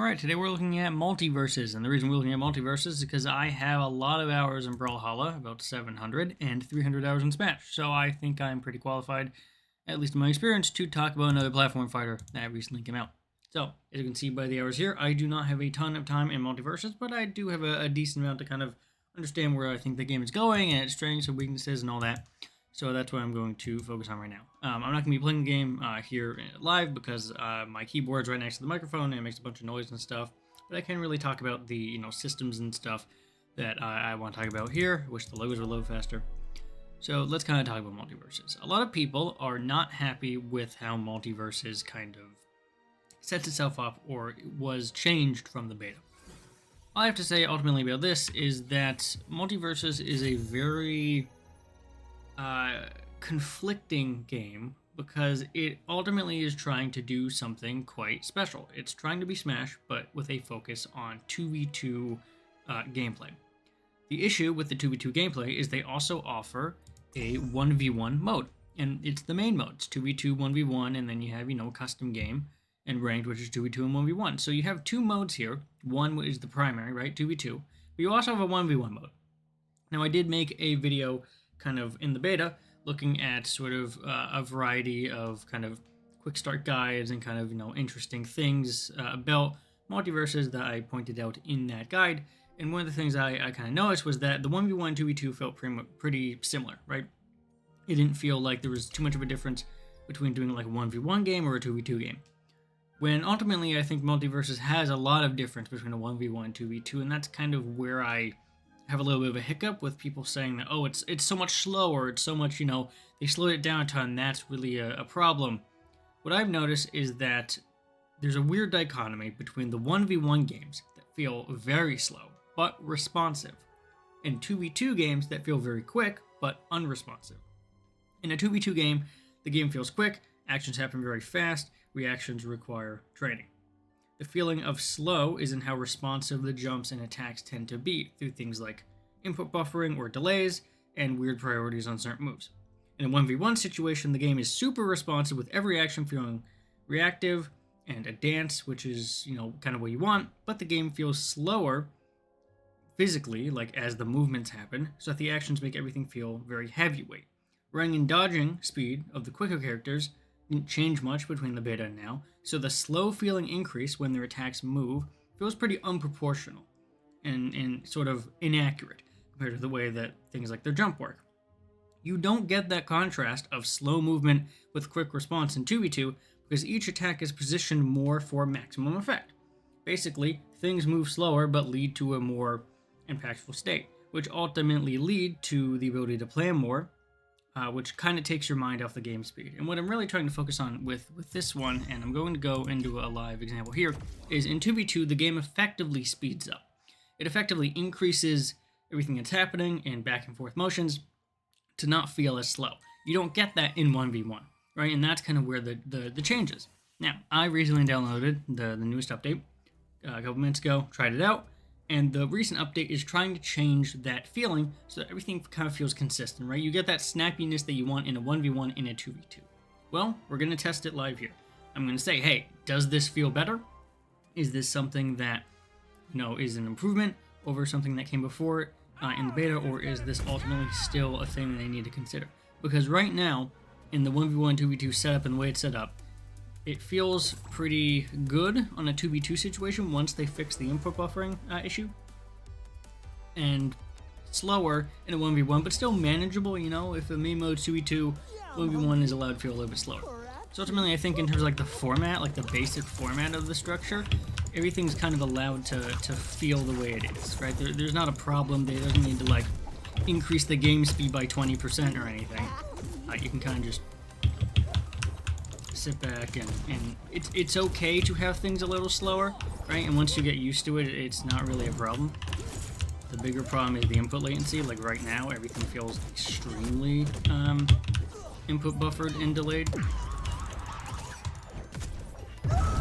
Alright, today we're looking at Multiversus, and the reason we're looking at Multiversus is because I have a lot of hours in Brawlhalla, about 700, and 300 hours in Smash, so I think I'm pretty qualified, at least in my experience, to talk about another platform fighter that recently came out. So, as you can see by the hours here, I do not have a ton of time in Multiversus, but I do have a decent amount to kind of understand where I think the game is going, and its strengths and weaknesses and all that. So that's what I'm going to focus on right now. I'm not going to be playing the game here live because my keyboard's right next to the microphone and it makes a bunch of noise and stuff. But I can really talk about the systems and stuff that I want to talk about here. I wish the logos would load faster. So let's kind of talk about Multiversus. A lot of people are not happy with how Multiversus kind of sets itself up or was changed from the beta. All I have to say ultimately about this is that Multiversus is a very conflicting game because it ultimately is trying to do something quite special. It's trying to be Smash, but with a focus on 2v2 gameplay. The issue with the 2v2 gameplay is they also offer a 1v1 mode, and it's the main mode. It's 2v2, 1v1, and then you have, custom game and ranked, which is 2v2 and 1v1. So you have two modes here. One is the primary, right, 2v2, but you also have a 1v1 mode. Now, I did make a video kind of in the beta, looking at sort of a variety of kind of quick start guides and kind of, interesting things about Multiversus that I pointed out in that guide. And one of the things I kind of noticed was that the 1v1, 2v2 felt pretty similar, right? It didn't feel like there was too much of a difference between doing like a 1v1 game or a 2v2 game. When ultimately I think Multiversus has a lot of difference between a 1v1 and 2v2, and that's kind of where I have a little bit of a hiccup with people saying that, oh, it's so much slower, it's so much, they slowed it down a ton, that's really a problem. What I've noticed is that there's a weird dichotomy between the 1v1 games that feel very slow, but responsive, and 2v2 games that feel very quick, but unresponsive. In a 2v2 game, the game feels quick, actions happen very fast, reactions require training. The feeling of slow is in how responsive the jumps and attacks tend to be through things like input buffering or delays and weird priorities on certain moves. In a 1v1 situation, the game is super responsive with every action feeling reactive and a dance, which is, kind of what you want, but the game feels slower physically, like as the movements happen, so that the actions make everything feel very heavyweight. Running and dodging speed of the quicker characters didn't change much between the beta and now, so the slow feeling increase when their attacks move feels pretty unproportional and sort of inaccurate compared to the way that things like their jump work. You don't get that contrast of slow movement with quick response in 2v2 because each attack is positioned more for maximum effect. Basically, things move slower but lead to a more impactful state, which ultimately lead to the ability to plan more, which kind of takes your mind off the game speed. And what I'm really trying to focus on with this one, and I'm going to go into a live example here, is in 2v2, the game effectively speeds up. It effectively increases everything that's happening in back and forth motions to not feel as slow. You don't get that in 1v1, right? And that's kind of where the change is. Now, I recently downloaded the newest update a couple minutes ago, tried it out, and the recent update is trying to change that feeling so that everything kind of feels consistent, right? You get that snappiness that you want in a 1v1 in a 2v2. Well, we're going to test it live here. I'm going to say, hey, does this feel better? Is this something that, is an improvement over something that came before it in the beta, or is this ultimately still a thing they need to consider? Because right now, in the 1v1, 2v2 setup and the way it's set up, it feels pretty good on a 2v2 situation once they fix the input buffering issue. And slower in a 1v1, but still manageable, if the main mode 2v2, 1v1 is allowed to feel a little bit slower. So ultimately, I think in terms of like the format, like the basic format of the structure, everything's kind of allowed to feel the way it is, right? There's not a problem. They doesn't need to like increase the game speed by 20% or anything. You can kind of just sit back and it's okay to have things a little slower, right? And once you get used to it, it's not really a problem. The bigger problem is the input latency. Like right now, everything feels extremely input buffered and delayed.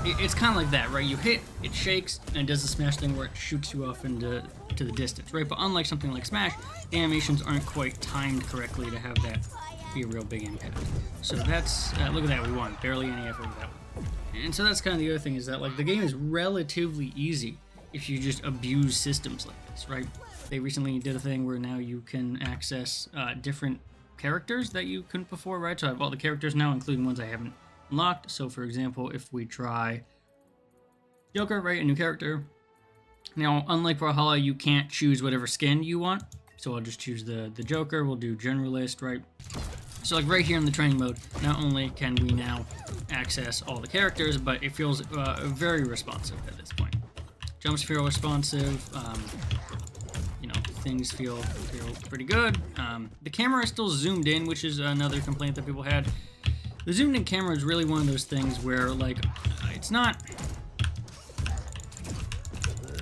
It's kind of like that, right? You hit, it shakes, and it does the Smash thing where it shoots you off into the distance, right? But unlike something like Smash, the animations aren't quite timed correctly to have that be a real big impact. So that's, look at that, we won. Barely any effort with that one. And so that's kind of the other thing, is that like the game is relatively easy if you just abuse systems like this, right? They recently did a thing where now you can access different characters that you couldn't before, right? So I have all the characters now, including ones I haven't unlocked. So for example, if we try Joker, right, a new character. Now, unlike Brawlhalla, you can't choose whatever skin you want. So I'll just choose the Joker. We'll do Generalist, right? So like right here in the training mode, not only can we now access all the characters, but it feels very responsive at this point. Jumps feel responsive. You know, things feel pretty good. The camera is still zoomed in, which is another complaint that people had. The zoomed in camera is really one of those things where like it's not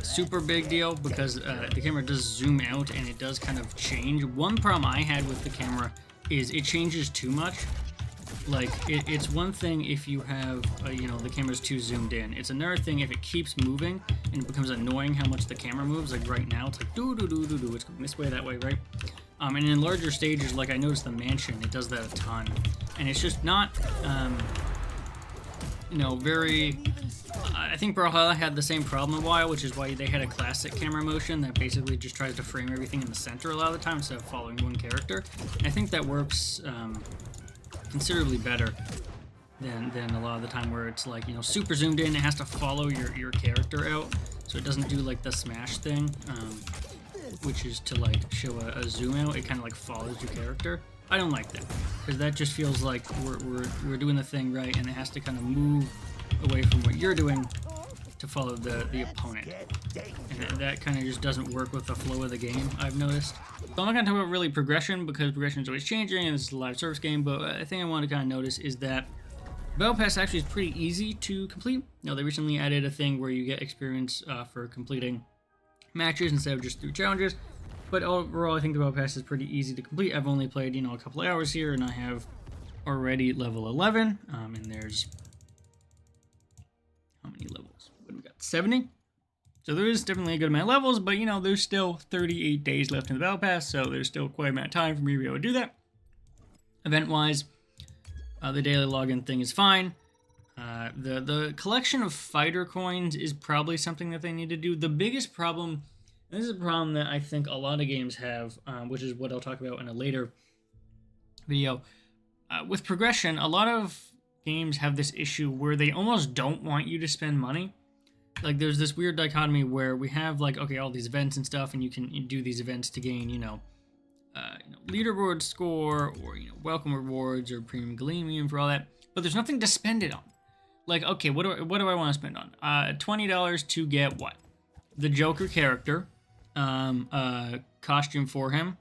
super big deal because the camera does zoom out and it does kind of change. One problem I had with the camera is it changes too much. Like it's one thing if you have you know, the camera's too zoomed in. It's another thing if it keeps moving and it becomes annoying how much the camera moves. Like right now it's like do do do do do, it's going this way, that way, right? And in larger stages, like I noticed the mansion, it does that a ton, and it's just not you know, very. I think Brawlhalla had the same problem a while, which is why they had a classic camera motion that basically just tries to frame everything in the center a lot of the time instead of following one character. And I think that works considerably better than a lot of the time where it's like, you know, super zoomed in, it has to follow your character out, so it doesn't do like the smash thing, which is to like show a zoom out. It kind of like follows your character. I don't like that because that just feels like we're doing the thing right, and it has to kind of move away from what you're doing to follow the opponent, and that kind of just doesn't work with the flow of the game, I've noticed. So I'm not going to talk about really progression because progression is always changing and this is a live service game, but a thing I want to kind of notice is that Battle Pass actually is pretty easy to complete. Now they recently added a thing where you get experience for completing matches instead of just through challenges, but overall I think the Battle Pass is pretty easy to complete. I've only played, you know, a couple hours here and I have already level 11, and there's how many levels? What do we got? 70? So there is definitely a good amount of levels, but you know, there's still 38 days left in the Battle Pass, so there's still quite a amount of time for me to be able to do that. Event-wise, the daily login thing is fine. The collection of fighter coins is probably something that they need to do. The biggest problem, and this is a problem that I think a lot of games have, which is what I'll talk about in a later video. With progression, a lot of games have this issue where they almost don't want you to spend money. Like there's this weird dichotomy where we have like, okay, all these events and stuff, and you can do these events to gain, you know, leaderboard score or, you know, welcome rewards or premium galenium for all that, but there's nothing to spend it on. Like, okay, what do I want to spend on? $20 to get what? The Joker character, a costume for him,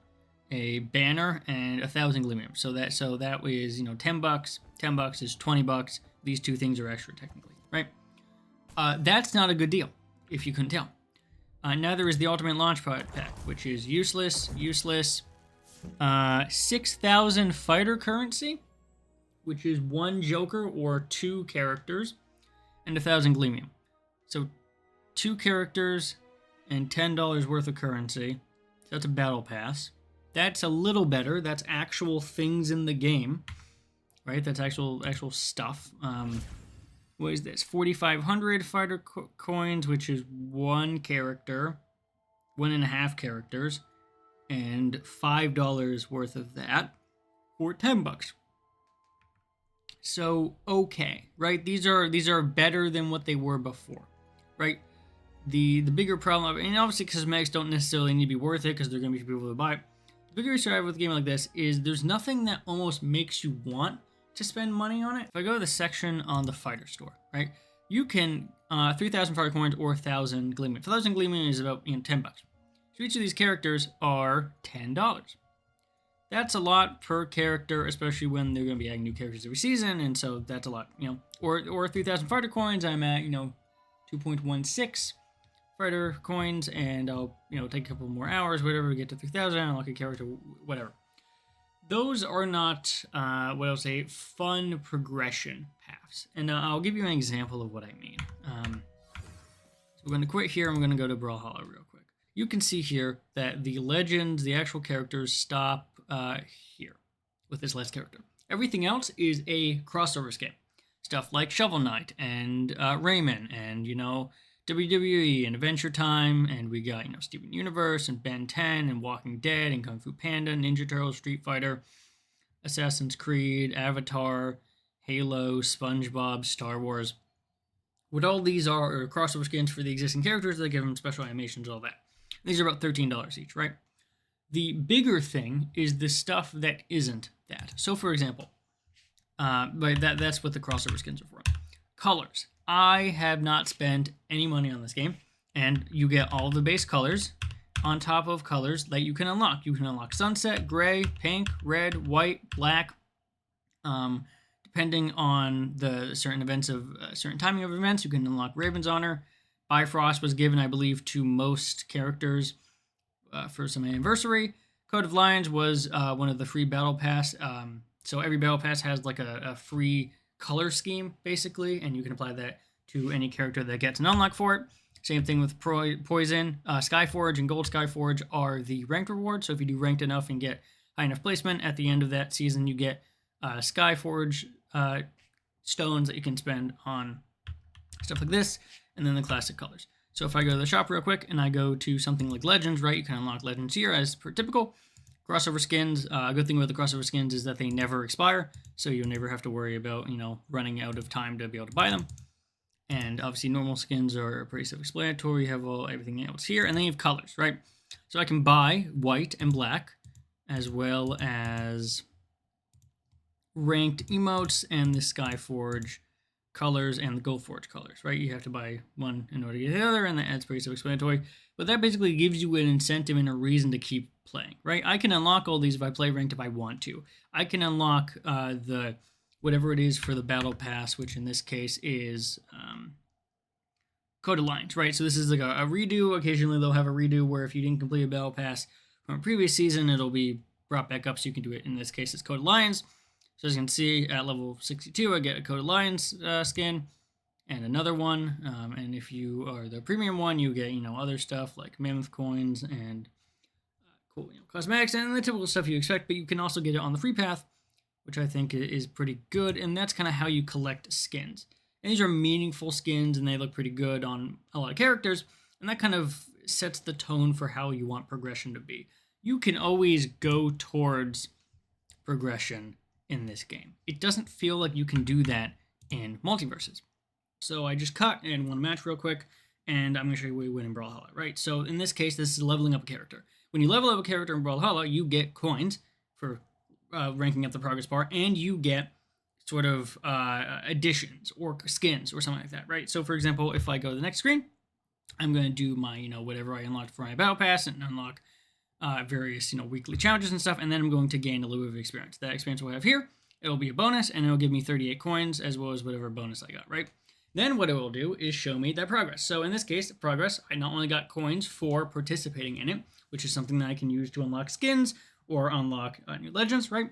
a banner, and 1,000 galenium. So that is, you know, $10. $10 is $20. These two things are extra technically, right? That's not a good deal, if you couldn't tell. Neither is the Ultimate Launch Pack, which is useless. 6,000 fighter currency, which is one Joker or two characters, and 1,000 galenium. So 2 characters and $10 worth of currency. So that's a battle pass. That's a little better. That's actual things in the game, right? That's actual stuff. What is this? 4,500 fighter coins, which is one character, 1.5 characters, and $5 worth of that for $10. So okay, right? These are better than what they were before, right? The bigger problem, and obviously cosmetics don't necessarily need to be worth it because they're going to be people to buy it. The bigger issue I have with a game like this is there's nothing that almost makes you want to spend money on it. If I go to the section on the fighter store, right, you can 3,000 fighter coins or 1,000 galenium. 1,000 galenium is about, you know, $10. So each of these characters are $10. That's a lot per character, especially when they're going to be adding new characters every season, and so that's a lot, you know. Or 3,000 fighter coins, I'm at, you know, 2.16 fighter coins, and I'll, you know, take a couple more hours, whatever, to get to 3,000, unlock a character, whatever. Those are not, what I'll say, fun progression paths. And I'll give you an example of what I mean. So we're going to quit here, and we're going to go to Brawlhalla real quick. You can see here that the legends, the actual characters, stop here. with this last character. Everything else is a crossover skin. Stuff like Shovel Knight and Rayman and, WWE and Adventure Time, and we got, Steven Universe and Ben 10 and Walking Dead and Kung Fu Panda, Ninja Turtles, Street Fighter, Assassin's Creed, Avatar, Halo, SpongeBob, Star Wars. What all these are crossover skins for the existing characters. They give them special animations, all that. These are about $13 each, right? The bigger thing is the stuff that isn't that. So, for example, that's what the crossover skins are for. Colors. I have not spent any money on this game, and you get all the base colors on top of colors that you can unlock. You can unlock sunset, gray, pink, red, white, black, depending on the certain events of certain timing of events. You can unlock Raven's Honor. Bifrost was given, I believe, to most characters for some anniversary. Code of Lions was one of the free battle pass. So every battle pass has like a free color scheme, basically, and you can apply that to any character that gets an unlock for it. Same thing with Poison. Skyforge and Gold Skyforge are the ranked rewards. So if you do ranked enough and get high enough placement, at the end of that season, you get Skyforge stones that you can spend on stuff like this, and then the classic colors. So if I go to the shop real quick and I go to something like Legends, right, you can unlock Legends here as per typical. Crossover skins, a good thing about the crossover skins is that they never expire, so you'll never have to worry about, running out of time to be able to buy them. And obviously normal skins are pretty self-explanatory. You have everything else here, and then you have colors, right? So I can buy white and black, as well as ranked emotes and the Skyforge colors and the Goldforge colors, right? You have to buy one in order to get the other, and that's pretty self-explanatory. But that basically gives you an incentive and a reason to keep playing, right? I can unlock all these if I play ranked if I want to. I can unlock the whatever it is for the battle pass, which in this case is Code of Lions, right? So this is like a redo. Occasionally they'll have a redo where if you didn't complete a battle pass from a previous season, it'll be brought back up so you can do it. In this case, it's Code of Lions. So as you can see, at level 62, I get a Code of Lions skin and another one. And if you are the premium one, you get, other stuff like mammoth coins and cool, cosmetics and the typical stuff you expect. But you can also get it on the free path, which I think is pretty good. And that's kind of how you collect skins. And these are meaningful skins, and they look pretty good on a lot of characters. And that kind of sets the tone for how you want progression to be. You can always go towards progression in this game. It doesn't feel like you can do that in Multiversus. So I just cut and won a match real quick, and I'm going to show you where you win in Brawlhalla, right? So in this case, this is leveling up a character. When you level up a character in Brawlhalla, you get coins for ranking up the progress bar, and you get sort of additions or skins or something like that, right? So for example, if I go to the next screen, I'm going to do my, whatever I unlocked for my battle pass and unlock various, weekly challenges and stuff, and then I'm going to gain a little bit of experience. That experience will have here, it'll be a bonus, and it'll give me 38 coins, as well as whatever bonus I got, right? Then what it will do is show me that progress. So in this case, progress, I not only got coins for participating in it, which is something that I can use to unlock skins or unlock new legends, right?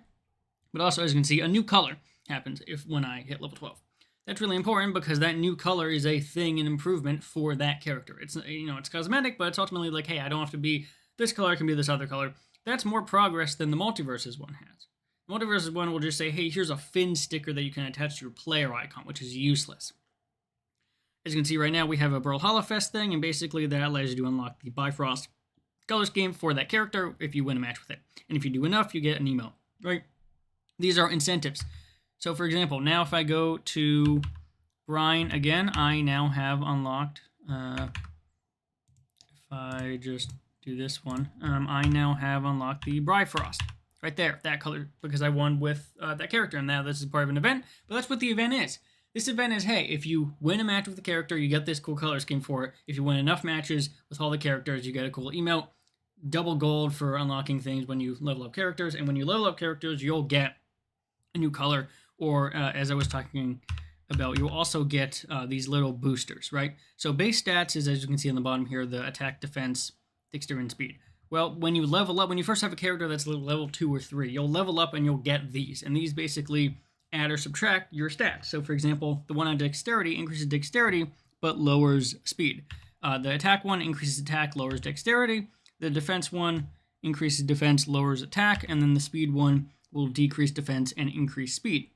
But also, as you can see, a new color happens when I hit level 12. That's really important because that new color is a thing, an improvement for that character. It's, it's cosmetic, but it's ultimately like, hey, I don't have to be this color, I can be this other color. That's more progress than the Multiversus one has. The Multiversus one will just say, hey, here's a fin sticker that you can attach to your player icon, which is useless. As you can see right now, we have a Brawlhalla Fest thing, and basically that allows you to unlock the Bifrost color scheme for that character if you win a match with it. And if you do enough, you get an emote, right? These are incentives. So for example, now if I go to Brine again, I now have unlocked, if I just do this one, I now have unlocked the Bifrost right there, that color, because I won with that character. And now this is part of an event, but that's what the event is. This event is, hey, if you win a match with the character, you get this cool color scheme for it. If you win enough matches with all the characters, you get a cool emote. Double gold for unlocking things when you level up characters. And when you level up characters, you'll get a new color. Or as I was talking about, you'll also get these little boosters, right? So base stats is, as you can see on the bottom here, the attack, defense, dexterity, and speed. Well, when you level up, when you first have a character that's level 2 or 3, you'll level up and you'll get these. And these basically add or subtract your stats. So for example, the one on dexterity increases dexterity, but lowers speed. The attack one increases attack, lowers dexterity. The defense one increases defense, lowers attack. And then the speed one will decrease defense and increase speed.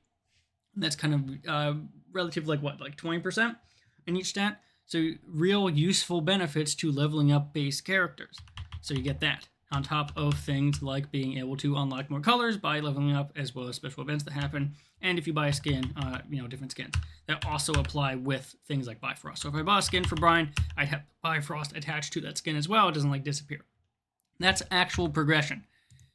And that's kind of relative, like 20% in each stat. So real useful benefits to leveling up base characters. So you get that on top of things like being able to unlock more colors by leveling up, as well as special events that happen. And if you buy a skin, different skins that also apply with things like Bifrost. So if I bought a skin for Brian, I'd have Bifrost attached to that skin as well. It doesn't disappear. That's actual progression.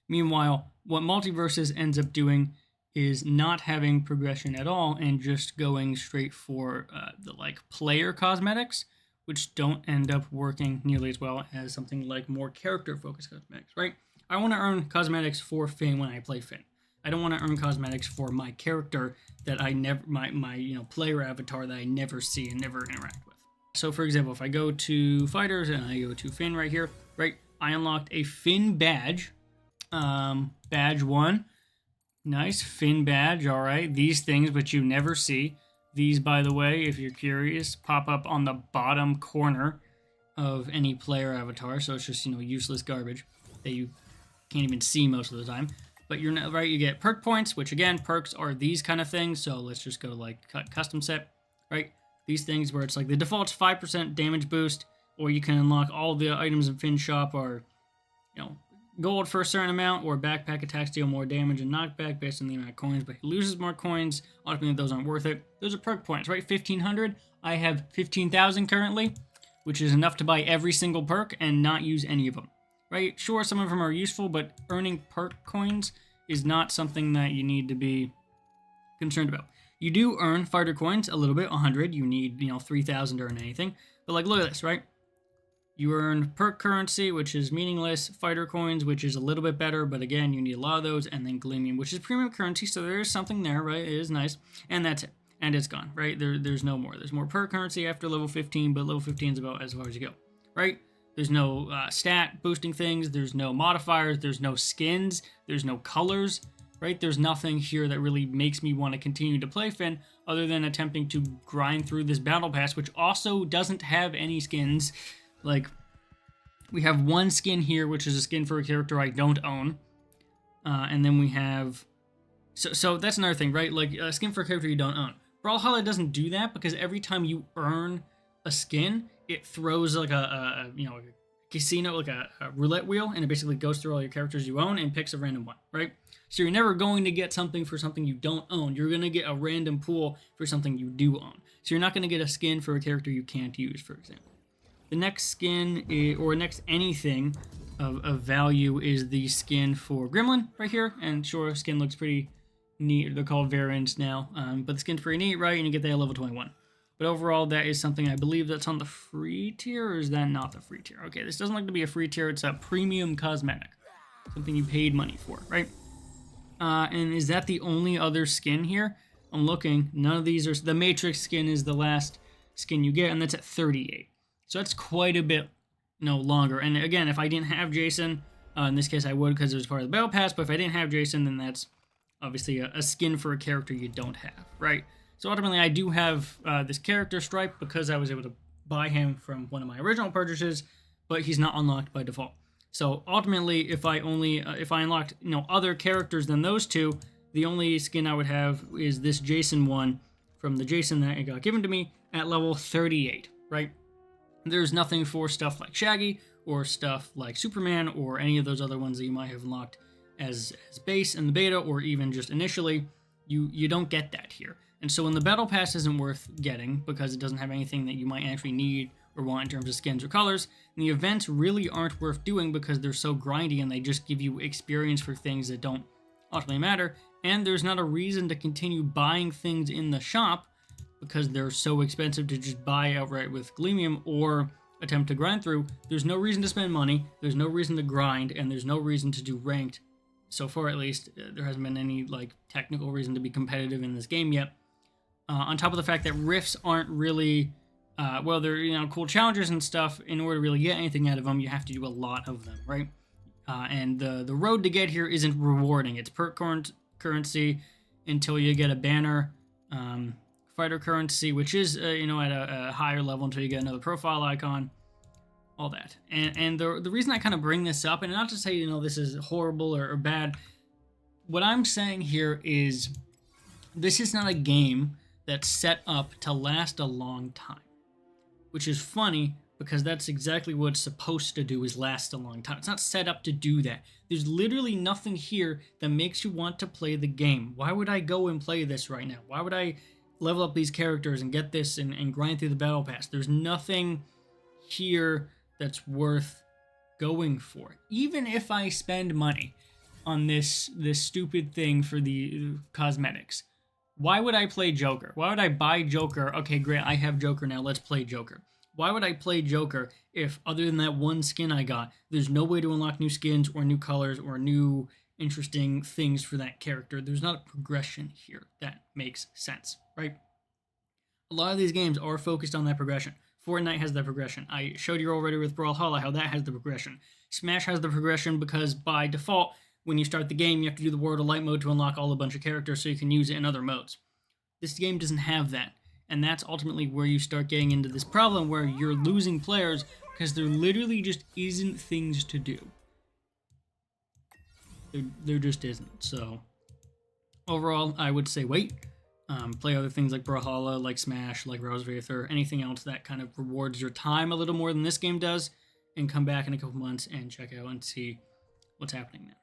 Meanwhile, what Multiversus ends up doing is not having progression at all and just going straight for the player cosmetics, which don't end up working nearly as well as something like more character-focused cosmetics, right? I want to earn cosmetics for Finn when I play Finn. I don't want to earn cosmetics for my character that I never, my player avatar that I never see and never interact with. So for example, if I go to fighters and I go to Finn right here, right, I unlocked a Finn badge, badge 1. Nice, Finn badge, all right. These things, which you never see. These, by the way, if you're curious, pop up on the bottom corner of any player avatar. So it's just, useless garbage that you can't even see most of the time. But you're not, right, you get perk points, which again, perks are these kind of things. So let's just go custom set, right? These things where it's like the default's 5% damage boost, or you can unlock all the items in Finn's shop are, gold for a certain amount, or backpack attacks deal more damage and knockback based on the amount of coins, but he loses more coins. Ultimately, those aren't worth it. Those are perk points, right? 1,500. I have 15,000 currently, which is enough to buy every single perk and not use any of them, right? Sure, some of them are useful, but earning perk coins is not something that you need to be concerned about. You do earn fighter coins a little bit, 100. You need, 3,000 to earn anything. But look at this, right? You earn perk currency, which is meaningless, fighter coins, which is a little bit better, but again, you need a lot of those, and then Gleamium, which is premium currency, so there is something there, right? It is nice, and that's it. And it's gone, right? There's no more. There's more perk currency after level 15, but level 15 is about as far as you go, right? There's no stat boosting things, there's no modifiers, there's no skins, there's no colors, right? There's nothing here that really makes me want to continue to play Finn, other than attempting to grind through this battle pass, which also doesn't have any skins. We have one skin here, which is a skin for a character I don't own. And then we have... So that's another thing, right? A skin for a character you don't own. Brawlhalla doesn't do that because every time you earn a skin, it throws a casino, a roulette wheel, and it basically goes through all your characters you own and picks a random one, right? So you're never going to get something for something you don't own. You're going to get a random pool for something you do own. So you're not going to get a skin for a character you can't use, for example. The next skin, or next anything of value, is the skin for Gremlin right here. And sure, skin looks pretty neat. They're called variants now. But the skin's pretty neat, right? And you get that at level 21. But overall, that is something I believe that's on the free tier, or is that not the free tier? Okay, this doesn't look to be a free tier. It's a premium cosmetic. Something you paid money for, right? And is that the only other skin here? I'm looking. None of these are... The Matrix skin is the last skin you get, and that's at 38. So that's quite a bit longer. And again, if I didn't have Jason, in this case I would because it was part of the Battle Pass, but if I didn't have Jason, then that's obviously a skin for a character you don't have, right? So ultimately, I do have this character Stripe because I was able to buy him from one of my original purchases, but he's not unlocked by default. So ultimately, if I unlocked other characters than those two, the only skin I would have is this Jason one from the Jason that got given to me at level 38, right? There's nothing for stuff like Shaggy or stuff like Superman or any of those other ones that you might have unlocked as base in the beta or even just initially. You don't get that here. And so when the Battle Pass isn't worth getting because it doesn't have anything that you might actually need or want in terms of skins or colors, and the events really aren't worth doing because they're so grindy and they just give you experience for things that don't ultimately matter, and there's not a reason to continue buying things in the shop because they're so expensive to just buy outright with Gleamium or attempt to grind through. There's no reason to spend money, there's no reason to grind, and there's no reason to do ranked. So far, at least, there hasn't been any technical reason to be competitive in this game yet. On top of the fact that rifts aren't really, they're cool challenges and stuff. In order to really get anything out of them, you have to do a lot of them, right? And the road to get here isn't rewarding. It's perk currency until you get a banner. Fighter currency, which is at a higher level until you get another profile icon, all that. And the reason I kind of bring this up, and not to say this is horrible or bad, what I'm saying here is this is not a game that's set up to last a long time, which is funny because that's exactly what it's supposed to do, is last a long time. It's not set up to do that. There's literally nothing here that makes you want to play the game. Why would I go and play this right now? Why would I level up these characters and get this and grind through the battle pass? There's nothing here that's worth going for. Even if I spend money on this stupid thing for the cosmetics, why would I play Joker? Why would I buy Joker? Okay, great, I have Joker now, let's play Joker. Why would I play Joker if, other than that one skin I got, there's no way to unlock new skins or new colors or new interesting things for that character? There's not a progression here that makes sense, right? A lot of these games are focused on that progression. Fortnite has that progression. I showed you already with Brawlhalla how that has the progression. Smash has the progression because by default, when you start the game, you have to do the World of Light mode to unlock all a bunch of characters so you can use it in other modes. This game doesn't have that. And that's ultimately where you start getting into this problem where you're losing players because there literally just isn't things to do. There just isn't. So overall, I would say wait. Play other things like Brawlhalla, like Smash, like Rose Wraith, or anything else that kind of rewards your time a little more than this game does, and come back in a couple months and check out and see what's happening now.